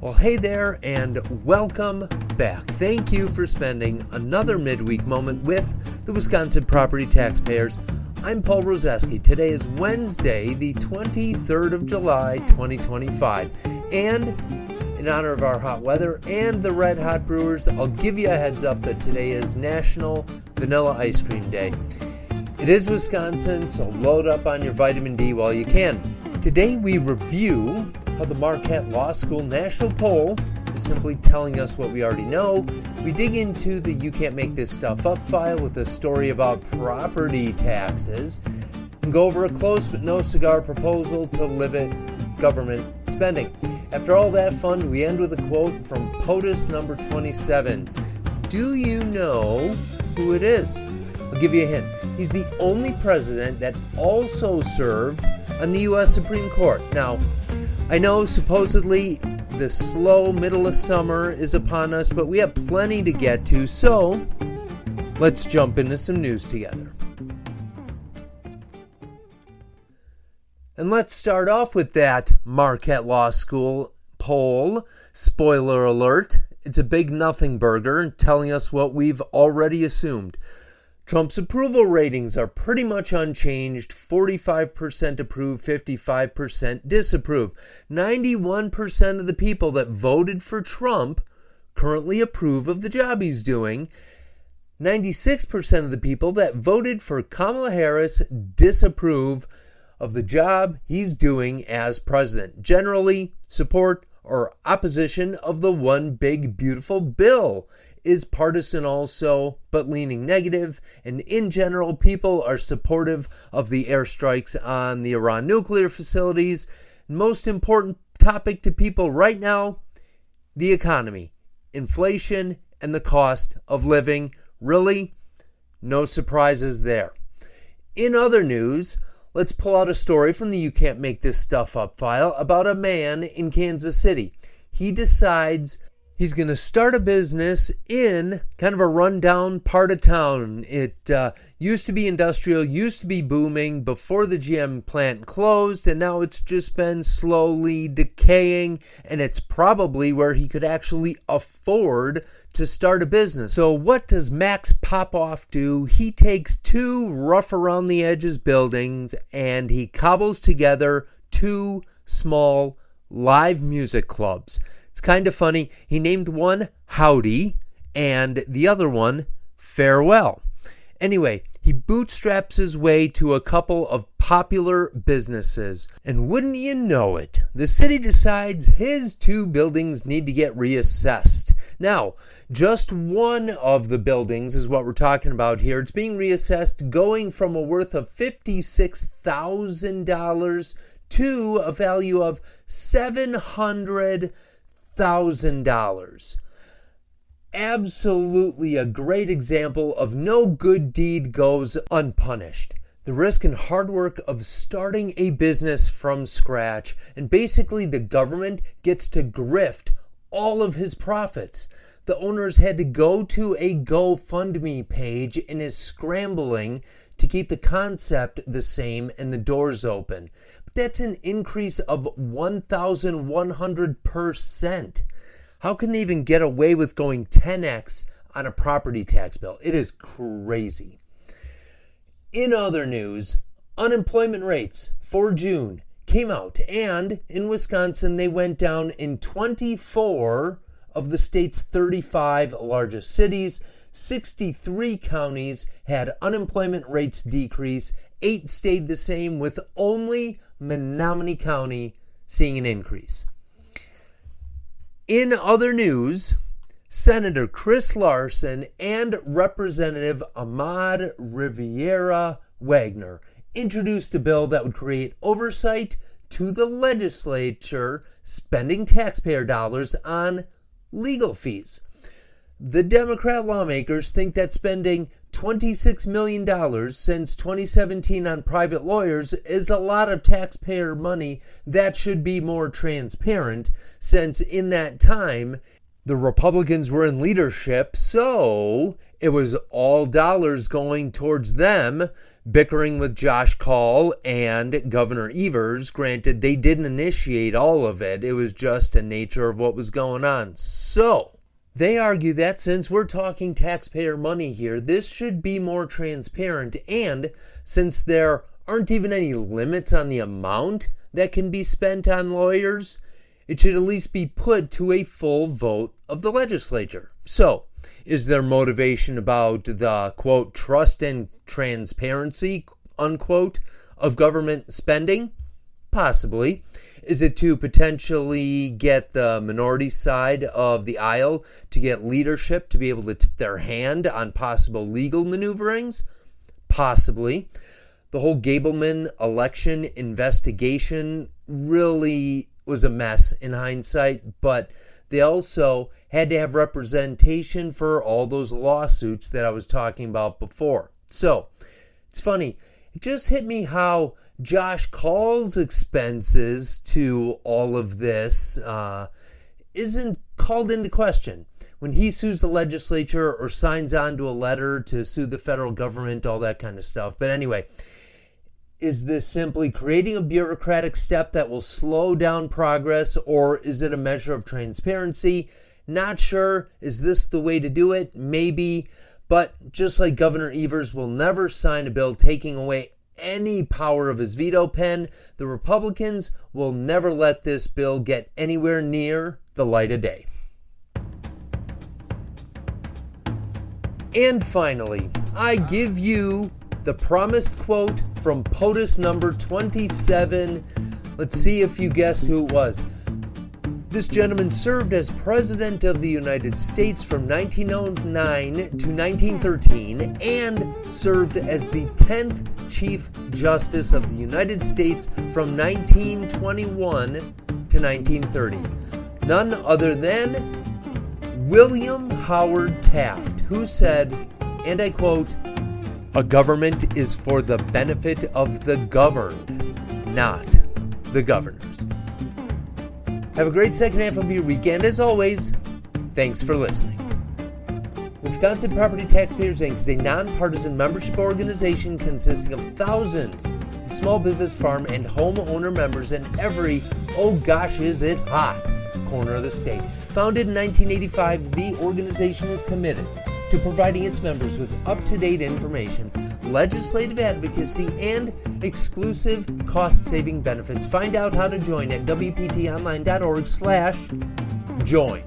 Well, hey there, and welcome back. Thank you for spending another midweek moment with the Wisconsin property taxpayers. I'm Paul Rozeski. Today is Wednesday, the 23rd of July, 2025. And in honor of our hot weather and the Red Hot Brewers, I'll give you a heads up that today is National Vanilla Ice Cream Day. It is Wisconsin, so load up on your vitamin D while you can. Today we review how the Marquette Law School National Poll is simply telling us what we already know. We dig into the You Can't Make This Stuff Up file with a story about property taxes and go over a close but no cigar proposal to limit government spending. After all that fun, we end with a quote from POTUS number 27. Do you know who it is? I'll give you a hint. He's the only president that also served on the U.S. Supreme Court. Now, I know supposedly the slow middle of summer is upon us, but we have plenty to get to, so let's jump into some news together. And let's start off with that Marquette Law School poll. Spoiler alert, it's a big nothing burger telling us what we've already assumed. Trump's approval ratings are pretty much unchanged, 45% approve, 55% disapprove. 91% of the people that voted for Trump currently approve of the job he's doing. 96% of the people that voted for Kamala Harris disapprove of the job he's doing as president. Generally, support or opposition of the one big beautiful bill is partisan also, but leaning negative, and in general, people are supportive of the airstrikes on the Iran nuclear facilities. Most important topic to people right now, the economy, inflation, and the cost of living. Really, no surprises there. In other news, let's pull out a story from the You Can't Make This Stuff Up file about a man in Kansas City. He decides he's going to start a business in kind of a rundown part of town. It used to be industrial, used to be booming before the GM plant closed, and now it's just been slowly decaying, and it's probably where he could actually afford to start a business. So what does Max Popoff do? He takes two rough around the edges buildings and he cobbles together two small live music clubs. It's kind of funny. He named one Howdy and the other one Farewell. Anyway, he bootstraps his way to a couple of popular businesses. And wouldn't you know it, the city decides his two buildings need to get reassessed. Now, just one of the buildings is what we're talking about here. It's being reassessed, going from a worth of $56,000 to a value of $700,000. Absolutely a great example of no good deed goes unpunished. The risk and hard work of starting a business from scratch, and basically the government gets to grift all of his profits. The owners had to go to a GoFundMe page and is scrambling to keep the concept the same and the doors open. But that's an increase of 1,100%. How can they even get away with going 10x on a property tax bill? It is crazy. In other news, unemployment rates for June came out, and in Wisconsin they went down in 24 of the state's 35 largest cities. 63 counties had unemployment rates decrease. 8 stayed the same, with only Menominee County seeing an increase. In other news, Senator Chris Larson and Representative Ahmad Riviera Wagner introduced a bill that would create oversight to the legislature spending taxpayer dollars on legal fees. The Democrat lawmakers think that spending $26 million since 2017 on private lawyers is a lot of taxpayer money that should be more transparent, since in that time the Republicans were in leadership, so it was all dollars going towards them bickering with Josh Kaul and Governor Evers. Granted, they didn't initiate all of it. It was just the nature of what was going on. So they argue that since we're talking taxpayer money here, this should be more transparent. And since there aren't even any limits on the amount that can be spent on lawyers, it should at least be put to a full vote of the legislature. So, is there motivation about the, quote, trust and transparency, unquote, of government spending? Possibly. Is it to potentially get the minority side of the aisle to get leadership to be able to tip their hand on possible legal maneuverings? Possibly. The whole Gableman election investigation really was a mess in hindsight, but they also had to have representation for all those lawsuits that I was talking about before. So, it's funny. It just hit me how Josh Kaul's expenses to all of this isn't called into question. When he sues the legislature or signs on to a letter to sue the federal government, all that kind of stuff. But anyway, is this simply creating a bureaucratic step that will slow down progress, or is it a measure of transparency? Not sure. Is this the way to do it? Maybe. But just like Governor Evers will never sign a bill taking away any power of his veto pen, the Republicans will never let this bill get anywhere near the light of day. And finally, I give you the promised quote from POTUS number 27. Let's see if you guess who it was. This gentleman served as President of the United States from 1909 to 1913 and served as the 10th Chief Justice of the United States from 1921 to 1930. None other than William Howard Taft, who said, and I quote, "A government is for the benefit of the governed, not the governors." Have a great second half of your weekend. As always, thanks for listening. Wisconsin Property Taxpayers Inc. is a nonpartisan membership organization consisting of thousands of small business, farm, and homeowner members in every, oh gosh, is it hot, corner of the state. Founded in 1985, the organization is committed to providing its members with up-to-date information, legislative advocacy, and exclusive cost-saving benefits. Find out how to join at WPTOnline.org/join.